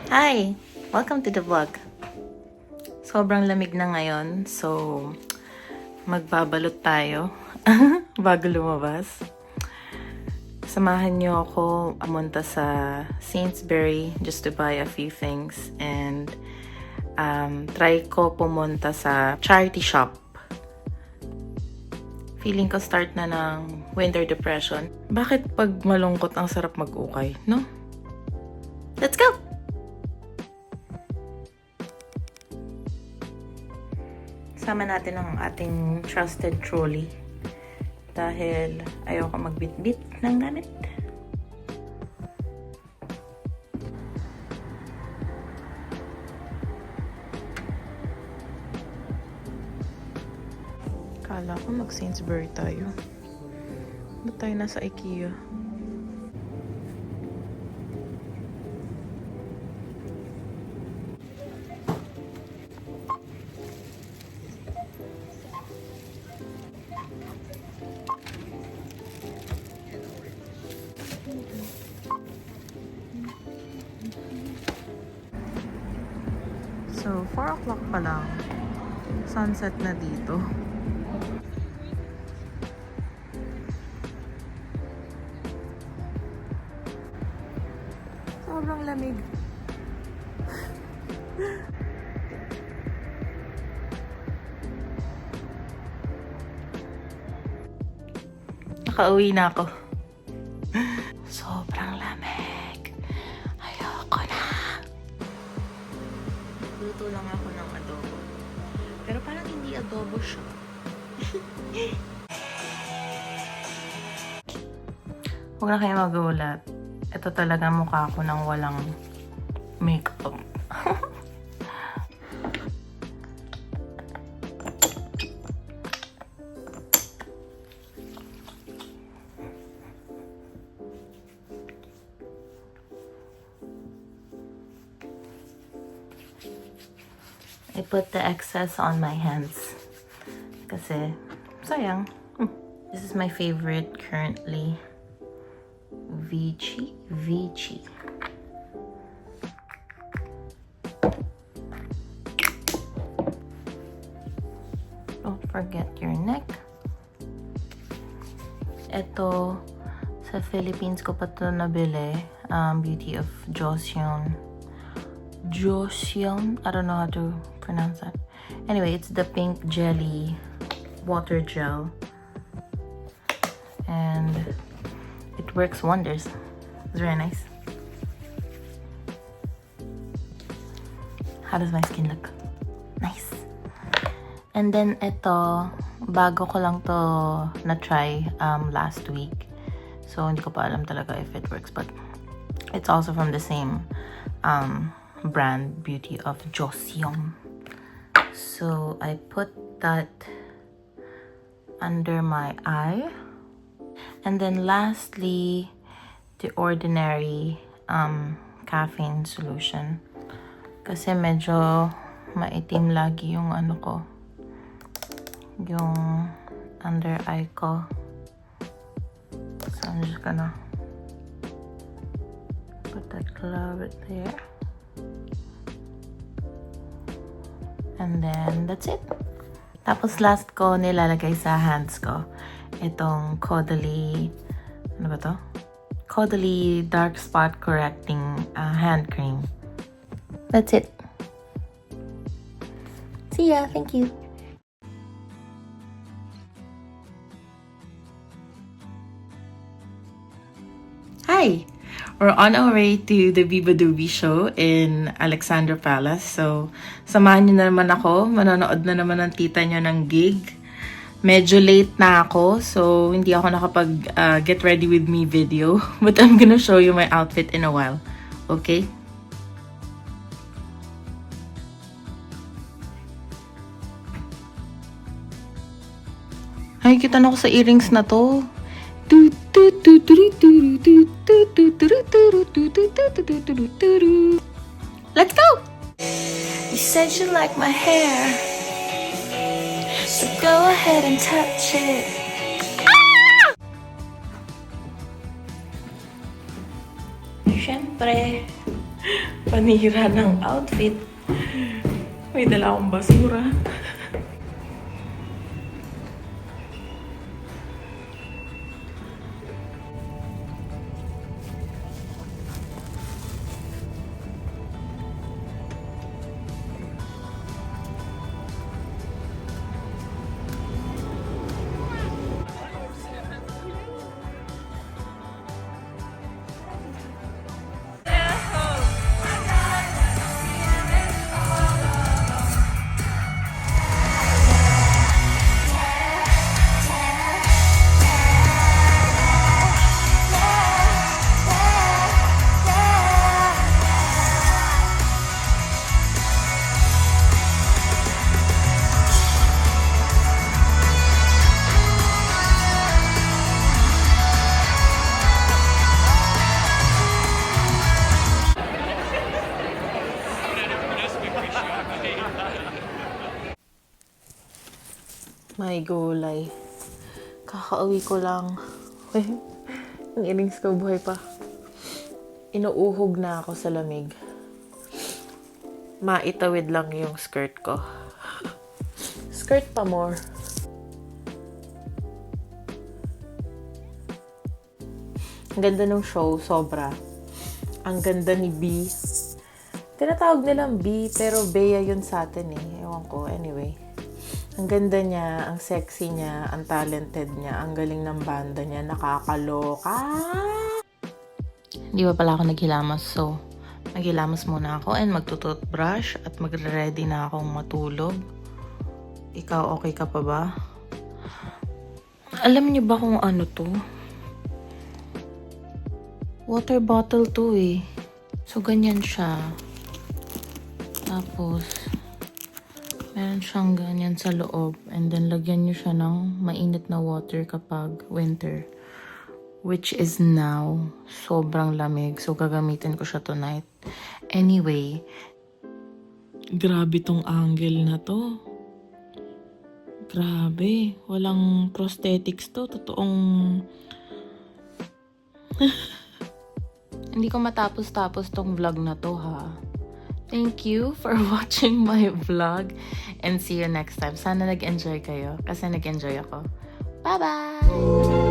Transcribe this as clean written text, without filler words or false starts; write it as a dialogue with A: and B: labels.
A: Hi! Welcome to the vlog. Sobrang lamig na ngayon, so magbabalot tayo bago lumabas. Samahan niyo ako pumunta sa Sainsbury just to buy a few things and try ko pumunta sa charity shop. Feeling ko start na ng winter depression. Bakit pag malungkot ang sarap mag-ukay, no? Let's go! Sama natin ang ating trusted trolley dahil ayoko magbitbit ng gamit. Kala ko mag-Sainsbury tayo. Ba't tayo nasa IKEA? So, 4 o'clock pa lang. Sunset na dito. Sobrang lamig. Nakauwi na ako. Sobrang lamig. Ayoko na. Luto lang ako ng adobo. Pero parang hindi adobo siya. Huwag na kayo magulat. Ito talaga mukha ko ng walang makeup. I put the excess on my hands. Kasi, sayang. This is my favorite currently. Vichy. Don't forget your neck. Ito, sa Philippines ko pa ito nabili. Beauty of Joseon. I don't know how to pronounce that. Anyway, it's the pink jelly water gel. And it works wonders. It's very nice. How does my skin look? Nice. And then ito, bago ko lang to na-try last week. So, hindi ko pa alam talaga if it works. But it's also from the same brand, Beauty of Joseon. So, I put that under my eye. And then lastly, the Ordinary caffeine solution. Kasi medyo maitim lagi yung ano ko. Yung under eye ko. So I'm just gonna put that glove right there. And then that's it. Tapos last ko nilalagay sa hands ko itong Caudalie, ano ba to? Caudalie Dark Spot Correcting Hand Cream. That's it. See ya. Thank you. Hi! We're on our way to the Biba Doobie show in Alexandra Palace. So, samahan nyo na naman ako. Manonood na naman ng tita nyo ng gig. Medyo late na ako, so hindi ako nakapag get ready with me video. But I'm gonna show you my outfit in a while. Okay? Ay, kita na ako sa earrings na to. Let's go! You said you like my hair, so go ahead and touch it. Siyempre, Panira ng outfit. May dala akong basura. May gulay. Kakauwi ko lang. Ang innings ko, buhay pa. Inuuhog na ako sa lamig. Maitawid lang yung skirt ko. Skirt pa more. Ang ganda ng show, sobra. Ang ganda ni B. Tinatawag nilang B, pero Bea yun sa atin eh. Ewan ko, anyway. Ang ganda niya, ang sexy niya, ang talented niya, ang galing ng banda niya, nakakaloka. Hindi pa pala ako naghilamas, so maghilamas muna ako and magtututbrush at magre-ready na akong matulog. Ikaw, okay ka pa ba? Alam niyo ba kung ano to? Water bottle to eh. So, ganyan siya. Tapos, meron siyang ganyan sa loob. And then, lagyan niyo siya ng mainit na water kapag winter. Which is now, sobrang lamig. So, gagamitin ko siya tonight. Anyway, grabe tong angle na to. Grabe. Walang prosthetics to. Totoong... Hindi ko matapos-tapos tong vlog na to, ha. Thank you for watching my vlog and see you next time. Sana nag-enjoy kayo kasi nag-enjoy ako. Bye-bye!